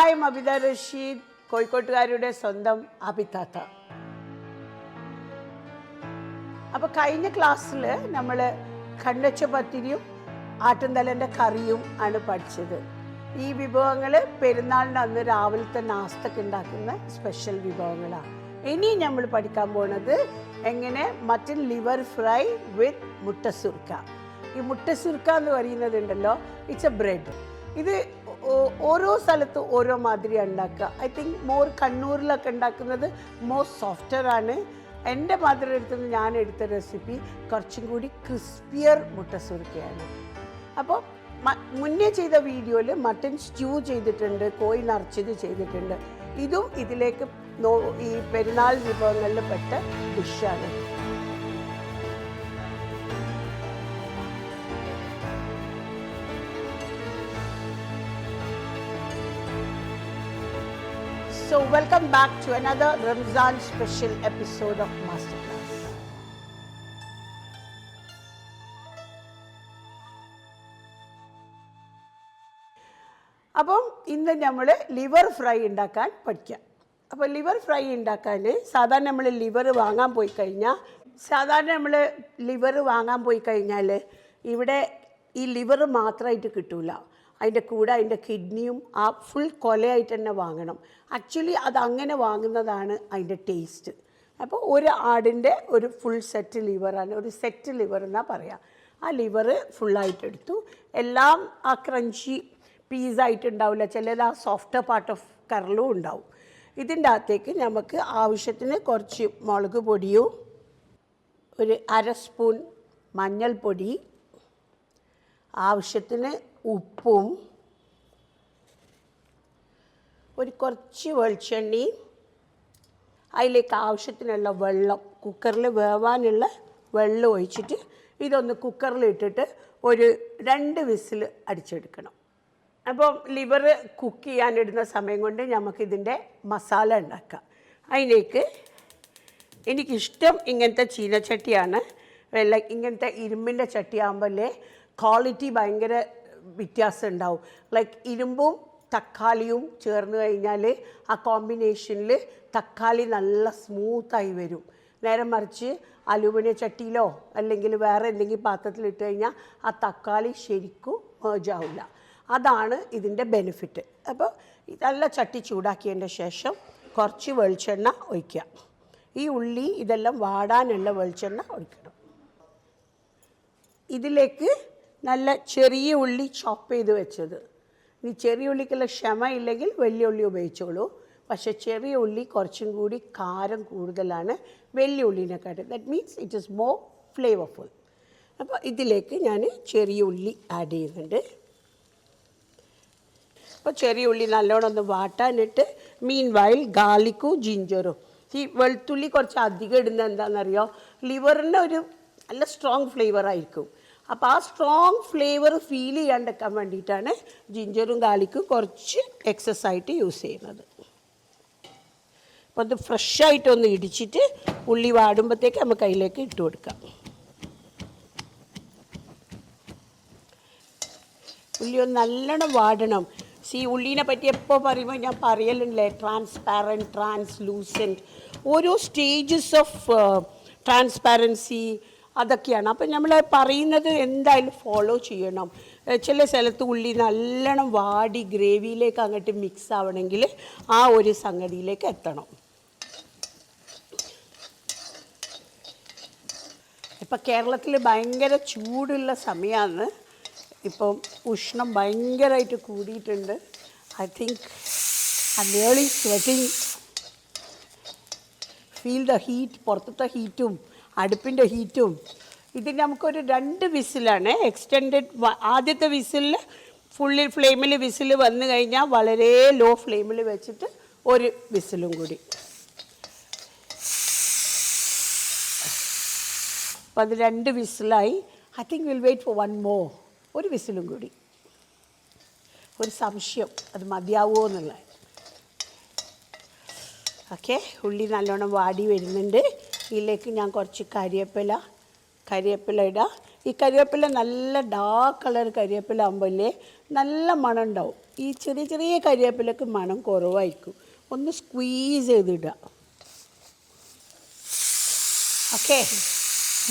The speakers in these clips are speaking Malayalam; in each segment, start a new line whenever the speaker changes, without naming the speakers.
ഹായ് മബിത റഷീദ്, കോഴിക്കോട്ടുകാരുടെ സ്വന്തം അബിതാത്ത. അപ്പോൾ കഴിഞ്ഞ ക്ലാസ്സിൽ നമ്മൾ കണ്ണച്ച പത്തിരിയും ആട്ടുംതലൻ്റെ കറിയും ആണ് പഠിച്ചത്. ഈ വിഭവങ്ങൾ പെരുന്നാളിൻ്റെ അന്ന് രാവിലത്തെ നാസ്തക്ക് ഉണ്ടാക്കുന്ന സ്പെഷ്യൽ വിഭവങ്ങളാണ്. ഇനി നമ്മൾ പഠിക്കാൻ പോകുന്നത് എങ്ങനെ മട്ടൻ ലിവർ ഫ്രൈ വിത്ത് മുട്ട സുർക്ക. ഈ മുട്ട സുർക്ക എന്ന് പറയുന്നതുണ്ടല്ലോ, ഇറ്റ്സ് എ ബ്രെഡ്. ഇത് ഓരോ സ്ഥലത്തും ഓരോ മാതിരി ഉണ്ടാക്കുക. ഐ തിങ്ക് കണ്ണൂരിലൊക്കെ ഉണ്ടാക്കുന്നത് സോഫ്റ്ററാണ്. എൻ്റെ മാത്രം എടുത്തുനിന്ന് ഞാൻ എടുത്ത റെസിപ്പി കുറച്ചും കൂടി ക്രിസ്പിയർ മുട്ട സുർക്കയാണ്. അപ്പോൾ മുന്നേ ചെയ്ത വീഡിയോയിൽ മട്ടൻ സ്റ്റ്യൂ ചെയ്തിട്ടുണ്ട്, കോഴി നിറച്ചത് ചെയ്തിട്ടുണ്ട്. ഇതും ഇതിലേക്ക് ഈ പെരുന്നാൾ വിഭവങ്ങളിൽ പെട്ട ഡിഷാണ്. So welcome back to another Ramzan special episode of Masterclass. അപ്പം ഇന്ന് നമ്മൾ ലിവർ ഫ്രൈ ഉണ്ടാക്കാൻ പഠിക്കാം. അപ്പോൾ ലിവർ ഫ്രൈ ഉണ്ടാക്കാൻ സാധാരണ നമ്മൾ ലിവർ വാങ്ങാൻ പോയി കഴിഞ്ഞാൽ ഇവിടെ ഈ ലിവർ മാത്രമായിട്ട് കിട്ടൂല. അതിൻ്റെ കൂടെ അതിൻ്റെ കിഡ്നിയും ആ ഫുൾ കൊലയായിട്ട് തന്നെ വാങ്ങണം. ആക്ച്വലി അത് അങ്ങനെ വാങ്ങുന്നതാണ് അതിൻ്റെ ടേസ്റ്റ്. അപ്പോൾ ഒരു ആടിൻ്റെ ഒരു ഫുൾ സെറ്റ് ലിവറാണ്, ഒരു സെറ്റ് ലിവർ എന്നാണ് പറയുക. ആ ലിവർ ഫുള്ളായിട്ട് എടുത്തു. എല്ലാം ആ ക്രഞ്ചി പീസായിട്ടുണ്ടാവില്ല, ചിലത് ആ സോഫ്റ്റ് പാർട്ട് ഓഫ് കരളും ഉണ്ടാവും. ഇതിൻ്റെ അകത്തേക്ക് നമുക്ക് ആവശ്യത്തിന് കുറച്ച് മുളക് പൊടിയും ഒരു 1/2 സ്പൂൺ മഞ്ഞൾപ്പൊടി, ആവശ്യത്തിന് ഉപ്പും ഒരു കുറച്ച് വെളിച്ചെണ്ണയും അതിലേക്ക് ആവശ്യത്തിനുള്ള വെള്ളം, കുക്കറിൽ വേവാനുള്ള വെള്ളം ഒഴിച്ചിട്ട് ഇതൊന്ന് കുക്കറിലിട്ടിട്ട് ഒരു 2 വിസിൽ അടിച്ചെടുക്കണം. അപ്പം ലിവർ കുക്ക് ചെയ്യാനിടുന്ന സമയം കൊണ്ട് നമുക്കിതിൻ്റെ മസാല ഉണ്ടാക്കാം. അതിലേക്ക് എനിക്കിഷ്ടം ഇങ്ങനത്തെ ചീനച്ചട്ടിയാണ്. ഇങ്ങനത്തെ ഇരുമ്പിൻ്റെ ചട്ടിയാകുമ്പോഴേ ക്വാളിറ്റി ഭയങ്കര വ്യത്യാസം ഉണ്ടാവും. ഇരുമ്പും തക്കാളിയും ചേർന്ന് കഴിഞ്ഞാൽ ആ കോമ്പിനേഷനിൽ തക്കാളി നല്ല സ്മൂത്തായി വരും. നേരെ മറിച്ച് അലുമിനിയം ചട്ടിയിലോ അല്ലെങ്കിൽ വേറെ എന്തെങ്കിലും പാത്രത്തിലിട്ട് കഴിഞ്ഞാൽ ആ തക്കാളി ശരിക്കും മേർജാവില്ല. അതാണ് ഇതിൻ്റെ ബെനിഫിറ്റ്. അപ്പോൾ നല്ല ചട്ടി ചൂടാക്കിയതിൻ്റെ ശേഷം കുറച്ച് വെളിച്ചെണ്ണ ഒഴിക്കുക. ഈ ഉള്ളി ഇതെല്ലാം വാടാനുള്ള വെളിച്ചെണ്ണ ഒഴിക്കണം. ഇതിലേക്ക് നല്ല ചെറിയ ഉള്ളി ചോപ്പ് ചെയ്ത് വെച്ചത്. ഇനി ചെറിയ ഉള്ളിക്കുള്ള ക്ഷമ ഇല്ലെങ്കിൽ വലിയ ഉള്ളി ഉപയോഗിച്ചോളൂ. പക്ഷേ ചെറിയ ഉള്ളി കുറച്ചും കൂടി കാരം കൂടുതലാണ് വലിയ ഉള്ളിനെക്കാട്ടും. That means it is more flavourful. അപ്പോൾ ഇതിലേക്ക് ഞാൻ ചെറിയ ഉള്ളി ആഡ് ചെയ്യുന്നുണ്ട്. അപ്പോൾ ചെറിയ ഉള്ളി നല്ലോണം ഒന്ന് വാട്ടാനിട്ട് മീൻ വൈൽ ഗാർലിക്കും ജിഞ്ചറും. ഈ വെളുത്തുള്ളി കുറച്ച് അധികം ഇടുന്നത് എന്താണെന്നറിയോ, ലിവറിന് ഒരു നല്ല സ്ട്രോങ് ഫ്ലേവറായിരിക്കും. അപ്പോൾ ആ സ്ട്രോങ് ഫ്ലേവർ ഫീൽ ചെയ്യാണ്ടിരിക്കാൻ വേണ്ടിയിട്ടാണ് ജിഞ്ചറും ഗാർലിക്കും കുറച്ച് എക്സസ് ആയിട്ട് യൂസ് ചെയ്യുന്നത്. അപ്പോൾ അത് ഫ്രഷായിട്ടൊന്ന് ഇടിച്ചിട്ട് ഉള്ളി വാടുമ്പോഴത്തേക്ക് നമുക്ക് അതിലേക്ക് ഇട്ട് കൊടുക്കാം. ഉള്ളി ഒന്ന് നല്ലോണം വാടണം. ഉള്ളീനെ പറ്റി എപ്പോൾ പറയുമ്പോൾ ഞാൻ പറയലുണ്ടല്ലേ, ട്രാൻസ്പാരൻറ്റ്, ട്രാൻസ്ലൂസൻറ്റ്, ഓരോ സ്റ്റേജസ് ഓഫ് ട്രാൻസ്പാരൻസി അതൊക്കെയാണ്. അപ്പം നമ്മൾ പറയുന്നത് എന്തായാലും ഫോളോ ചെയ്യണം. ചില സ്ഥലത്ത് ഉള്ളി നല്ലോണം വാടി ഗ്രേവിയിലേക്ക് അങ്ങോട്ട് മിക്സ് ആവണമെങ്കിൽ ആ ഒരു സംഗതിയിലേക്ക് എത്തണം. ഇപ്പം കേരളത്തിൽ ഭയങ്കര ചൂടുള്ള സമയമാണ്. ഇപ്പം ഉഷ്ണം ഭയങ്കരമായിട്ട് കൂടിയിട്ടുണ്ട്. I think I am really sweating. Feel the heat, പുറത്തത്തെ ഹീറ്റും അടുപ്പിൻ്റെ ഹീറ്റും. ഇത് നമുക്കൊരു 2 വിസിലാണ് എക്സ്റ്റെൻഡഡ്. ആദ്യത്തെ വിസിലിൽ ഫുള്ളി ഫ്ലെയിമിൽ വിസിൽ വന്നു കഴിഞ്ഞാൽ വളരെ ലോ ഫ്ലെയിമിൽ വെച്ചിട്ട് ഒരു വിസിലും കൂടി. അപ്പോൾ അത് 2 വിസിലായി. I think will wait for 1 more. ഒരു വിസിലും കൂടി. ഒരു സംശയം അത് മതിയാവുമോ എന്നുള്ള. ഓക്കെ, ഉള്ളി നല്ലോണം വാടി വരുന്നുണ്ട്. ഇതിലേക്ക് ഞാൻ കുറച്ച് കരിവേപ്പില ഇടാം. ഈ കരിവേപ്പില നല്ല ഡാർക്ക് കളർ കരിവേപ്പില ആകുമ്പോഴേ നല്ല മണം ഉണ്ടാവും. ഈ ചെറിയ ചെറിയ കരിവേപ്പിലൊക്കെ മണം കുറവായിരിക്കും. ഒന്ന് സ്ക്വീസ് ചെയ്തിടുക. ഓക്കെ,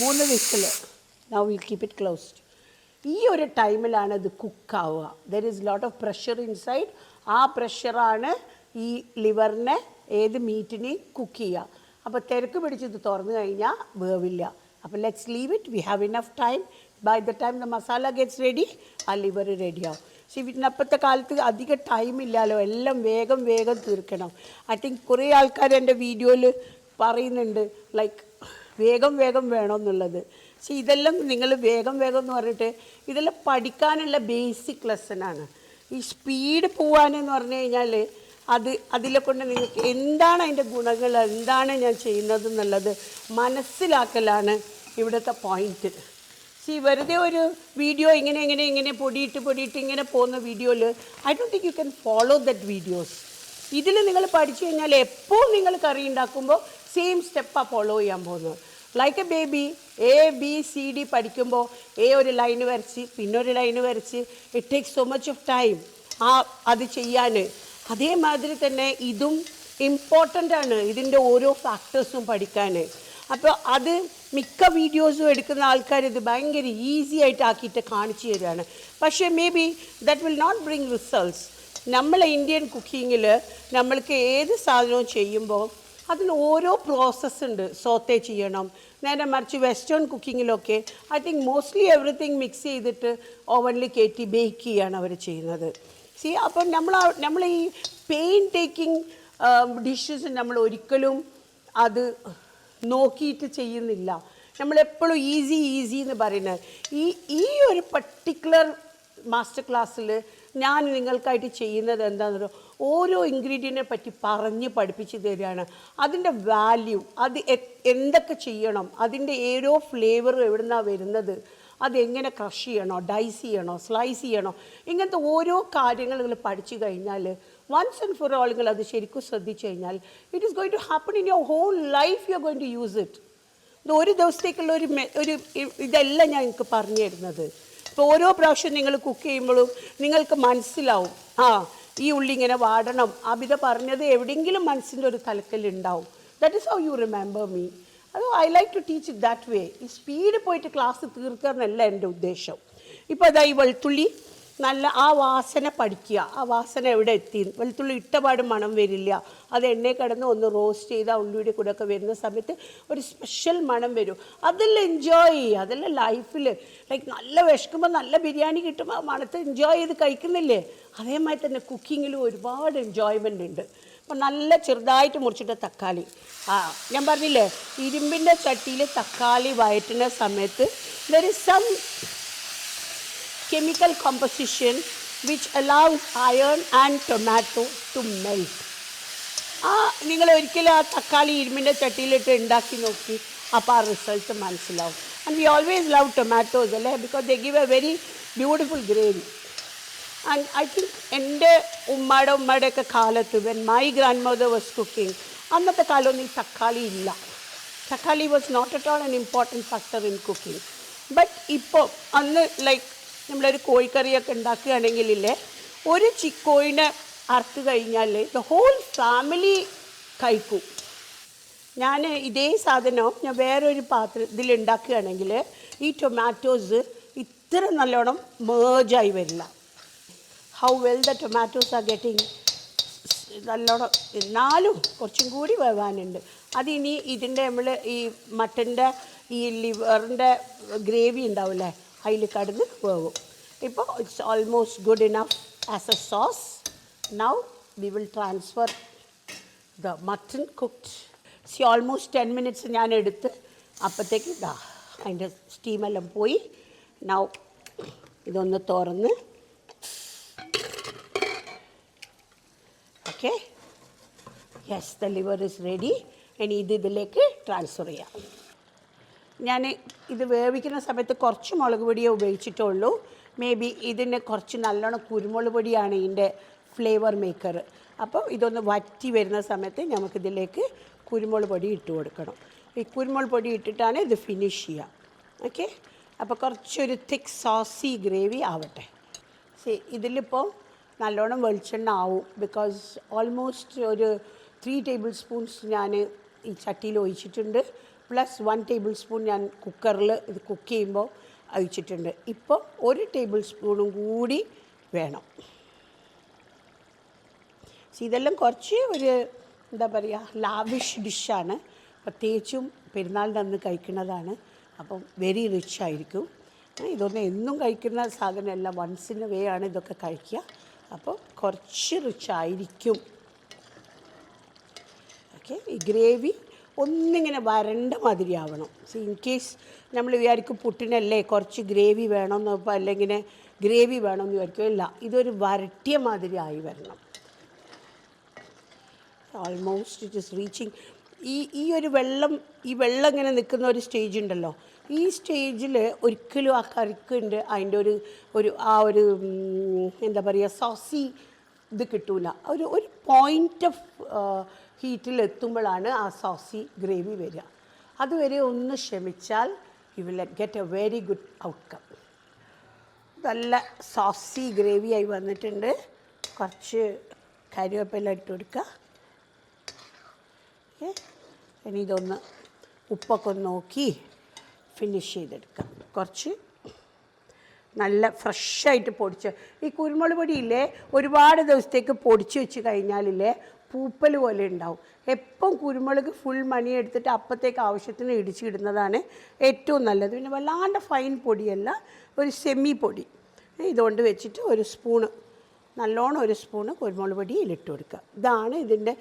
3 വിസിൽ. Now will keep it closed. ഈ ഒരു ടൈമിലാണ് ഇത് കുക്കാവുക. There is lot of pressure inside. ആ പ്രഷറാണ് ഈ ലിവറിനെ ഏത് മീറ്റിനെയും കുക്ക് ചെയ്യുക. അപ്പോൾ തിരക്ക് പിടിച്ചിത് തുറന്നു കഴിഞ്ഞാൽ വേവില്ല. അപ്പോൾ let's leave it. We have enough time. By the time the masala gets ready, ആ ലിവർ റെഡിയാവും. പക്ഷേ ഇന്നപ്പോഴത്തെ കാലത്ത് അധികം ടൈമില്ലല്ലോ, എല്ലാം വേഗം വേഗം തീർക്കണം. ഐ തിങ്ക് കുറേ ആൾക്കാർ എൻ്റെ വീഡിയോയിൽ പറയുന്നുണ്ട് ലൈക്ക് വേഗം വേഗം വേണമെന്നുള്ളത്. പക്ഷേ ഇതെല്ലാം നിങ്ങൾ വേഗം വേഗം എന്ന് പറഞ്ഞിട്ട് ഇതെല്ലാം പഠിക്കാനുള്ള ബേസിക് ലെസനാണ്. ഈ സ്പീഡ് പോകാനെന്ന് പറഞ്ഞു കഴിഞ്ഞാൽ അതിലെ കൊണ്ട് നിങ്ങൾക്ക് എന്താണ് അതിൻ്റെ ഗുണങ്ങൾ, എന്താണ് ഞാൻ ചെയ്യുന്നത് എന്നുള്ളത് മനസ്സിലാക്കലാണ് ഇവിടുത്തെ പോയിൻറ്റ്. വെറുതെ ഒരു വീഡിയോ ഇങ്ങനെ പൊടിയിട്ട് ഇങ്ങനെ പോകുന്ന വീഡിയോയിൽ I don't think you can follow that videos. ഇതിൽ നിങ്ങൾ പഠിച്ചു കഴിഞ്ഞാൽ എപ്പോൾ നിങ്ങൾ കറി ഉണ്ടാക്കുമ്പോൾ സെയിം സ്റ്റെപ്പാണ് ഫോളോ ചെയ്യാൻ പോകുന്നത്. ലൈക്ക് എ ബേബി ABCD പഠിക്കുമ്പോൾ ഒരു ലൈന് വരച്ച് പിന്നൊരു ലൈന് വരച്ച് it takes so much of time അത് ചെയ്യാൻ. അതേമാതിരി തന്നെ ഇതും ഇമ്പോർട്ടൻ്റ് ആണ്, ഇതിൻ്റെ ഓരോ ഫാക്ടേഴ്സും പഠിക്കാൻ. അപ്പോൾ അത് മിക്ക വീഡിയോസും എടുക്കുന്ന ആൾക്കാർ ഇത് ഭയങ്കര ഈസി ആയിട്ട് ആക്കിയിട്ട് കാണിച്ചു തരികയാണ്. പക്ഷേ maybe that will not bring results. നമ്മളെ ഇന്ത്യൻ കുക്കിങ്ങിൽ നമ്മൾക്ക് ഏത് സാധനവും ചെയ്യുമ്പോൾ അതിന് ഓരോ പ്രോസസ്സ് ഉണ്ട്. സോത്തേ ചെയ്യണം. നേരെ മറിച്ച് വെസ്റ്റേൺ കുക്കിങ്ങിലൊക്കെ I think mostly everything mix ചെയ്തിട്ട് ഓവനിൽ കയറ്റി ബേക്ക് ചെയ്യാണ് അവർ ചെയ്യുന്നത്. അപ്പം നമ്മൾ ഈ പെയിൻ ടേക്കിംഗ് ഡിഷസ് നമ്മൾ ഒരിക്കലും അത് നോക്കിയിട്ട് ചെയ്യുന്നില്ല. നമ്മളെപ്പോഴും ഈസി എന്ന് പറയുന്നത്. ഈ ഒരു പർട്ടിക്കുലർ മാസ്റ്റർ ക്ലാസ്സിൽ ഞാൻ നിങ്ങൾക്കായിട്ട് ചെയ്യുന്നത് എന്താണെന്ന് പറയുക, ഓരോ ഇൻഗ്രീഡിയൻറ്റിനെ പറ്റി പറഞ്ഞ് പഠിപ്പിച്ച് തരികയാണ്. അതിൻ്റെ വാല്യൂ, അത് എന്തൊക്കെ ചെയ്യണം, അതിൻ്റെ ഓരോ ഫ്ലേവറും എവിടെ നിന്നാണ് വരുന്നത്, അതെങ്ങനെ ക്രഷ് ചെയ്യണോ, ഡൈസ് ചെയ്യണോ, സ്ലൈസ് ചെയ്യണോ, ഇങ്ങനത്തെ ഓരോ കാര്യങ്ങൾ നിങ്ങൾ പഠിച്ചു കഴിഞ്ഞാൽ വൺസ് ആൻഡ് ഫോർ ഓൾ നിങ്ങൾ അത് ശരിക്കും ശ്രദ്ധിച്ചു കഴിഞ്ഞാൽ it is going to happen in your whole life. You are going to use it. ഇത് ഒരു ദിവസത്തേക്കുള്ള ഒരു ഇതല്ല ഞാൻ നിങ്ങൾക്ക് പറഞ്ഞു തരുന്നത്. ഇപ്പോൾ ഓരോ പ്രാവശ്യം നിങ്ങൾ കുക്ക് ചെയ്യുമ്പോഴും നിങ്ങൾക്ക് മനസ്സിലാവും, ഈ ഉള്ളി ഇങ്ങനെ വാടണം. അബിത പറഞ്ഞത് എവിടെയെങ്കിലും മനസ്സിൻ്റെ ഒരു തലക്കലുണ്ടാവും. That is how you remember me. അത് I like to teach it that way. ഈ സ്പീഡ് പോയിട്ട് ക്ലാസ് തീർക്കുക എന്നല്ല എൻ്റെ ഉദ്ദേശം. ഇപ്പോൾ അതാ ഈ വെളുത്തുള്ളി നല്ല ആ വാസന പഠിക്കുക. ആ വാസന എവിടെ എത്തി, വെളുത്തുള്ളി ഇട്ടപാട് മണം വരില്ല. അത് എണ്ണയിൽ കിടന്ന് ഒന്ന് റോസ്റ്റ് ചെയ്ത് ആ ഉള്ളിയുടെ കൂടെ ഒക്കെ വരുന്ന സമയത്ത് ഒരു സ്പെഷ്യൽ മണം വരും. അതെല്ലാം എൻജോയ് ചെയ്യുക. അതെല്ലാം ലൈഫിൽ ലൈക്ക് നല്ല വിശക്കുമ്പോൾ നല്ല ബിരിയാണി കിട്ടുമ്പോൾ ആ മണത്തെ എൻജോയ് ചെയ്ത് കഴിക്കുന്നില്ലേ, അതേമാതിരി തന്നെ കുക്കിങ്ങിലും ഒരുപാട് എൻജോയ്മെൻ്റ് ഉണ്ട്. അപ്പോൾ നല്ല ചെറുതായിട്ട് മുറിച്ചിട്ട് തക്കാളി, ഞാൻ പറഞ്ഞില്ലേ ഇരുമ്പിൻ്റെ ചട്ടിയിൽ തക്കാളി വഴറ്റുന്ന സമയത്ത് there is some chemical composition which allows iron and tomato to melt. നിങ്ങൾ ഒരിക്കലും ആ തക്കാളി ഇരുമ്പിൻ്റെ ചട്ടിയിലിട്ട് ഉണ്ടാക്കി നോക്കി, അപ്പോൾ ആ റിസൾട്ട് മനസ്സിലാവും. And we always love tomatoes അല്ലേ, because they give a very beautiful gravy. And I think എൻ്റെ ഉമ്മയുടെയൊക്കെ കാലത്ത് when my grandmother was cooking, അന്നത്തെ കാലമൊന്നും ഈ തക്കാളി ഇല്ല. തക്കാളി was not at all an important factor in cooking. But ഇപ്പോൾ അന്ന് ലൈക്ക് നമ്മളൊരു കോഴിക്കറിയൊക്കെ ഉണ്ടാക്കുകയാണെങ്കിലില്ലേ, ഒരു കോഴിനെ അറുത്ത് കഴിഞ്ഞാൽ ദ ഹോൾ ഫാമിലി കഴിക്കും. ഞാൻ ഇതേ സാധനം ഞാൻ വേറൊരു ഇതിൽ ഉണ്ടാക്കുകയാണെങ്കിൽ ഈ ടൊമാറ്റോസ് ഇത്ര നല്ലോണം മേർജായി വരില്ല. How well the tomatoes are getting നല്ലോണം, എന്നാലും കുറച്ചും കൂടി വേവാനുണ്ട്. അതിനി ഇതിൻ്റെ നമ്മൾ ഈ മട്ടൻ്റെ ഈ ലിവറിൻ്റെ ഗ്രേവി ഉണ്ടാവില്ലേ, അതിൽ കടന്ന് വേവും. ഇപ്പോൾ it's almost good enough as A sauce. Now we will transfer the mutton cooked. Almost 10 minutes ഞാൻ എടുത്ത് അപ്പോഴത്തേക്ക് അതിൻ്റെ സ്റ്റീമെല്ലാം പോയി. നൗ ഇതൊന്ന് തുറന്ന് okay, yes the liver is ready. ഇനി ഇതിലേക്ക് ട്രാൻസ്ഫർ ചെയ്യാം. ഞാൻ ഇത് വേവിക്കുന്ന സമയത്ത് കുറച്ച് മുളക് പൊടിയേ ഉപയോഗിച്ചിട്ടുള്ളൂ. മേ ബി ഇതിന് കുറച്ച് നല്ലോണം കുരുമുളക് പൊടിയാണ് ഇതിൻ്റെ ഫ്ലേവർ മേക്കർ. അപ്പോൾ ഇതൊന്ന് വറ്റി വരുന്ന സമയത്ത് നമുക്കിതിലേക്ക് കുരുമുളക് പൊടി ഇട്ട് കൊടുക്കണം. ഈ കുരുമുളക് പൊടി ഇട്ടിട്ടാണ് ഇത് ഫിനിഷ് ചെയ്യുക. ഓക്കെ, അപ്പോൾ കുറച്ചൊരു തിക്ക് സോസി ഗ്രേവി ആവട്ടെ. ഇതിലിപ്പോൾ നല്ലോണം വെളിച്ചെണ്ണ ആവും. ബിക്കോസ് ഓൾമോസ്റ്റ് ഒരു 3 ടേബിൾ സ്പൂൺസ് ഞാൻ ഈ ചട്ടിയിൽ ഒഴിച്ചിട്ടുണ്ട്. പ്ലസ് 1 ടേബിൾ സ്പൂൺ ഞാൻ കുക്കറിൽ ഇത് കുക്ക് ചെയ്യുമ്പോൾ ഒഴിച്ചിട്ടുണ്ട്. ഇപ്പോൾ 1 ടേബിൾ സ്പൂണും കൂടി വേണം. ഇതെല്ലാം കുറച്ച് ഒരു എന്താ പറയുക, ലാവിഷ് ഡിഷാണ്. പ്രത്യേകിച്ചും പെരുന്നാളിൻ്റെ അന്ന് കഴിക്കുന്നതാണ്. അപ്പം വെരി റിച്ച് ആയിരിക്കും. ഇതൊന്നും എന്നും കഴിക്കുന്ന സാധനമല്ല, വൺസ് ഇൻ എ വേ ആണ് ഇതൊക്കെ കഴിക്കുക. അപ്പോൾ കുറച്ച് റിച്ച് ആയിരിക്കും. ഓക്കെ, ഈ ഗ്രേവി ഒന്നിങ്ങനെ വരണ്ട മാതിരി ആവണം. ഇൻ കേസ് നമ്മൾ വിചാരിക്കും പുട്ടിനല്ലേ കുറച്ച് ഗ്രേവി വേണമെന്ന്, ഇപ്പോൾ അല്ലെങ്കിൽ ഗ്രേവി വേണമെന്ന് വിചാരിക്കും. ഇല്ല, ഇതൊരു വരട്ടിയ മാതിരി ആയി വരണം. Almost it is reaching. ഈ ഒരു വെള്ളം ഇങ്ങനെ നിൽക്കുന്ന ഒരു സ്റ്റേജ് ഉണ്ടല്ലോ, ഈ സ്റ്റേജിൽ ഒരിക്കലും ആ കറിക്കുണ്ട് അതിൻ്റെ ഒരു എന്താ പറയുക, സോസി ഇത് കിട്ടൂല. ഒരു പോയിൻ്റ് ഓഫ് ഹീറ്റിൽ എത്തുമ്പോഴാണ് ആ സോസി ഗ്രേവി വരിക. അതുവരെ ഒന്ന് ക്ഷമിച്ചാൽ you will get a very good outcome. നല്ല സോസി ഗ്രേവിയായി വന്നിട്ടുണ്ട്. കുറച്ച് കറിവേപ്പില ഇട്ട് കൊടുക്കുക. ഓക്കെ, ഇനി ഇതൊന്ന് ഉപ്പൊക്കെ ഒന്ന് നോക്കി ഫിനിഷ് ചെയ്തെടുക്കാം. കുറച്ച് നല്ല ഫ്രഷായിട്ട് പൊടിച്ച്, ഈ കുരുമുളക് പൊടിയില്ലേ ഒരുപാട് ദിവസത്തേക്ക് പൊടിച്ച് വെച്ച് കഴിഞ്ഞാലില്ലേ പൂപ്പൽ പോലെ ഉണ്ടാവും. എപ്പം കുരുമുളക് ഫുൾ മണി എടുത്തിട്ട് അപ്പത്തേക്ക് ആവശ്യത്തിന് ഇടിച്ചിടുന്നതാണ് ഏറ്റവും നല്ലത്. പിന്നെ വല്ലാണ്ട് ഫൈൻ പൊടിയല്ല, ഒരു സെമി പൊടി ഇതുകൊണ്ട് വെച്ചിട്ട് ഒരു സ്പൂണ്, നല്ലോണം ഒരു സ്പൂണ് കുരുമുളക് പൊടി ഇതിലിട്ട് കൊടുക്കുക. ഇതാണ് ഇതിൻ്റെ.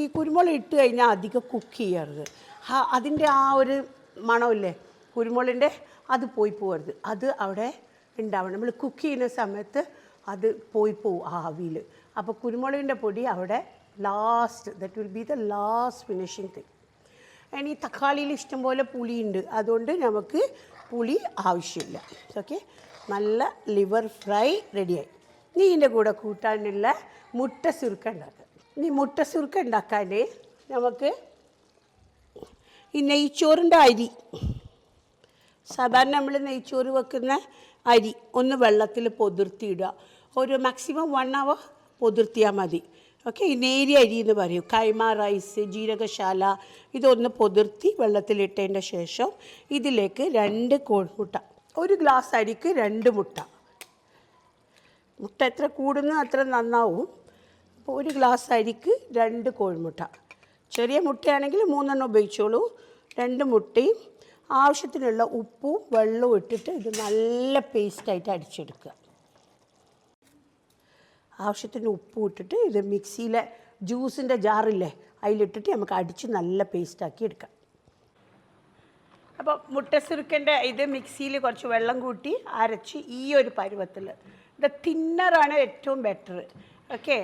ഈ കുരുമുളക് ഇട്ട് കഴിഞ്ഞാൽ അധികം കുക്ക് ചെയ്യരുത്. അതിൻ്റെ ആ ഒരു മണമില്ലേ കുരുമുളകിൻ്റെ, അത് പോയി പോകരുത്. അത് അവിടെ ഉണ്ടാവണം. നമ്മൾ കുക്ക് ചെയ്യുന്ന സമയത്ത് അത് പോയി പോവും ആവിയിൽ. അപ്പോൾ കുരുമുളകിൻ്റെ പൊടി അവിടെ last, that will be the last finishing thing. ഇനി തക്കാളിയിൽ ഇഷ്ടംപോലെ പുളിയുണ്ട്, അതുകൊണ്ട് നമുക്ക് പുളി ആവശ്യമില്ല. ഓക്കെ, നല്ല ലിവർ ഫ്രൈ റെഡിയായി. ഇനി ഇതിൻ്റെ കൂടെ കൂട്ടാനുള്ള മുട്ട സുർക്ക ഉണ്ടാക്കാം. ഇനി മുട്ട സുർക്ക ഉണ്ടാക്കാൻ നമുക്ക് ഈ നെയ്ച്ചോറിൻ്റെ അരി, സാധാരണ നമ്മൾ നെയ്ച്ചോറ് വെക്കുന്ന അരി ഒന്ന് വെള്ളത്തിൽ പൊതിർത്തിയിടുക. ഒരു മാക്സിമം 1 hour പൊതിർത്തിയാൽ മതി. ഓക്കെ, ഈ നേരിയ അരി എന്ന് പറയും, കൈമ റൈസ്, ജീരകശാല, ഇതൊന്ന് പൊതിർത്തി വെള്ളത്തിലിട്ടതിൻ്റെ ശേഷം ഇതിലേക്ക് 2 കോഴിമുട്ട, 1 ഗ്ലാസ് അരിക്ക് 2 മുട്ട. മുട്ട എത്ര കൂടുന്നു അത്ര നന്നാവും. അപ്പോൾ 1 ഗ്ലാസ് അരിക്ക് 2 കോഴിമുട്ട. ചെറിയ മുട്ടയാണെങ്കിൽ 3 എണ്ണം ഉപയോഗിച്ചോളൂ. 2 മുട്ടയും ആവശ്യത്തിനുള്ള ഉപ്പും വെള്ളവും ഇട്ടിട്ട് ഇത് നല്ല പേസ്റ്റായിട്ട് അടിച്ചെടുക്കുക. ആവശ്യത്തിന് ഉപ്പും ഇട്ടിട്ട് ഇത് മിക്സിയിലെ ജ്യൂസിൻ്റെ ജാറില്ലേ അതിലിട്ടിട്ട് നമുക്ക് അടിച്ച് നല്ല പേസ്റ്റാക്കി എടുക്കാം. അപ്പോൾ മുട്ട സുർക്കൻ്റെ ഇത് മിക്സിയിൽ കുറച്ച് വെള്ളം കൂട്ടി അരച്ച് ഈ ഒരു പരുവത്തിൽ, ഇത് തിന്നറാണ് ഏറ്റവും ബെറ്റർ. ഓക്കെ,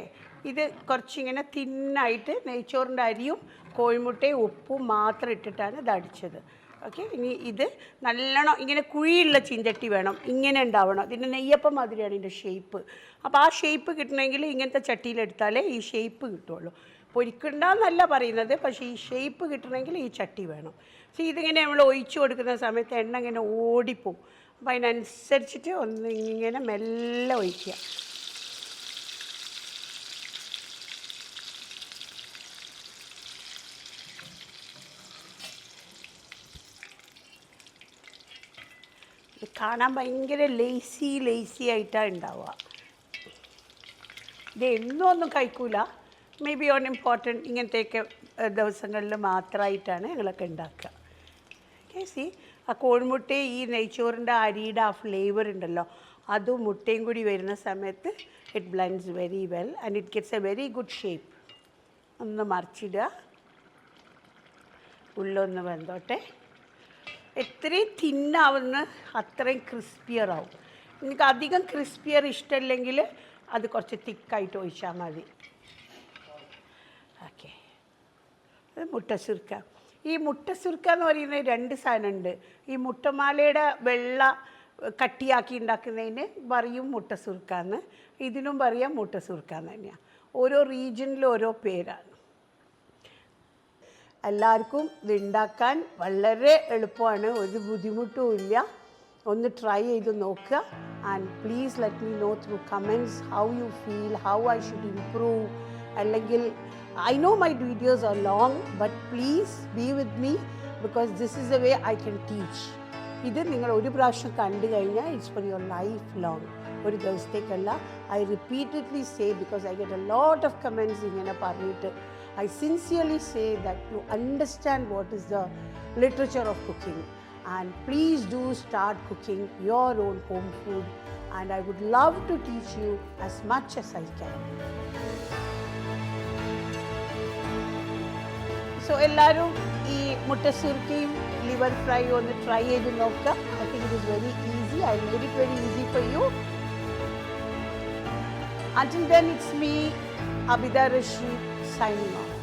ഇത് കുറച്ചിങ്ങനെ തിന്നായിട്ട് നെയ്ച്ചോറിൻ്റെ അരിയും കോഴിമുട്ടയും ഉപ്പും മാത്രം ഇട്ടിട്ടാണ് ഇത് അടിച്ചത്. ഓക്കെ, ഇനി ഇത് നല്ലോണം ഇങ്ങനെ കുഴിയുള്ള ചീഞ്ചട്ടി വേണം, ഇങ്ങനെ ഉണ്ടാവണം. ഇതിൻ്റെ നെയ്യപ്പം മാതിരിയാണ് ഇതിൻ്റെ ഷേപ്പ്. അപ്പോൾ ആ ഷേപ്പ് കിട്ടണമെങ്കിൽ ഇങ്ങനത്തെ ചട്ടിയിലെടുത്താലേ ഈ ഷേപ്പ് കിട്ടുള്ളൂ. പൊരിക്കണ്ടെന്നല്ല പറയുന്നത്, പക്ഷേ ഈ ഷേപ്പ് കിട്ടണമെങ്കിൽ ഈ ചട്ടി വേണം. പക്ഷേ ഇതിങ്ങനെ നമ്മൾ ഒഴിച്ചു കൊടുക്കുന്ന സമയത്ത് എണ്ണ ഇങ്ങനെ ഓടിപ്പോവും. അപ്പോൾ അതിനനുസരിച്ചിട്ട് ഒന്ന് ഇങ്ങനെ മെല്ലെ ഒഴിക്കുക. കാണാൻ ഭയങ്കര ലേസി ആയിട്ടാണ് ഉണ്ടാവുക. ഇത് എന്നും ഒന്നും കഴിക്കൂല, മേ ബി ഓൺ ഇമ്പോർട്ടൻറ്റ് ഇങ്ങനത്തെയൊക്കെ ദിവസങ്ങളിൽ മാത്രമായിട്ടാണ് ഞങ്ങളൊക്കെ ഉണ്ടാക്കുക. സി, ആ കോഴിമുട്ടയും ഈ നെയ്ച്ചോറിൻ്റെ അരിയുടെ ആ ഫ്ലേവർ ഉണ്ടല്ലോ, അതും മുട്ടയും കൂടി വരുന്ന സമയത്ത് it blends very well and it gets A very good shape. ഒന്ന് മറിച്ചിടുക, ഉള്ളൊന്ന് വെന്തോട്ടെ. എത്രയും തിന്നാവുന്ന അത്രയും ക്രിസ്പിയർ ആവും. എനിക്ക് അധികം ക്രിസ്പിയർ ഇഷ്ടമല്ലെങ്കിൽ അത് കുറച്ച് തിക്കായിട്ട് ഒഴിച്ചാൽ മതി. ഓക്കെ, മുട്ട സുർക്ക. ഈ മുട്ട സുർക്ക എന്ന് പറയുന്നത് 2 സാധനമുണ്ട്. ഈ മുട്ടമാലയുടെ വെള്ള കട്ടിയാക്കി ഉണ്ടാക്കുന്നതിന് പറയും മുട്ട സുർക്ക എന്ന്, ഇതിനും പറയാം മുട്ട സുർക്ക എന്ന് തന്നെയാണ്. ഓരോ റീജിയനിലും ഓരോ പേരാണ്. എല്ലാവർക്കും ഇത് ഉണ്ടാക്കാൻ വളരെ എളുപ്പമാണ്, ഒരു ബുദ്ധിമുട്ടും ഇല്ല. ഒന്ന് ട്രൈ ചെയ്ത് നോക്കുക. And please let me know through comments how you feel, how I should improve. അല്ലെങ്കിൽ I know my videos are long, but please be with me because this is the way I can teach. ഇത് നിങ്ങൾ ഒരു പ്രാവശ്യം കണ്ടു കഴിഞ്ഞാൽ it's for your lifelong. ഒരു ദിവസത്തേക്കല്ല. I repeatedly say because I get a lot of comments ഇങ്ങനെ പറഞ്ഞിട്ട്. I sincerely say that you understand what is the literature of cooking, and please do start cooking your own home food, and I would love to teach you as much as I can. So ellarum ee mutta surkiyum liver fry onu try cheyidu nokka. I think it is very easy. I made it very easy for you. Until then, it's me, Abida Rashid, signing off.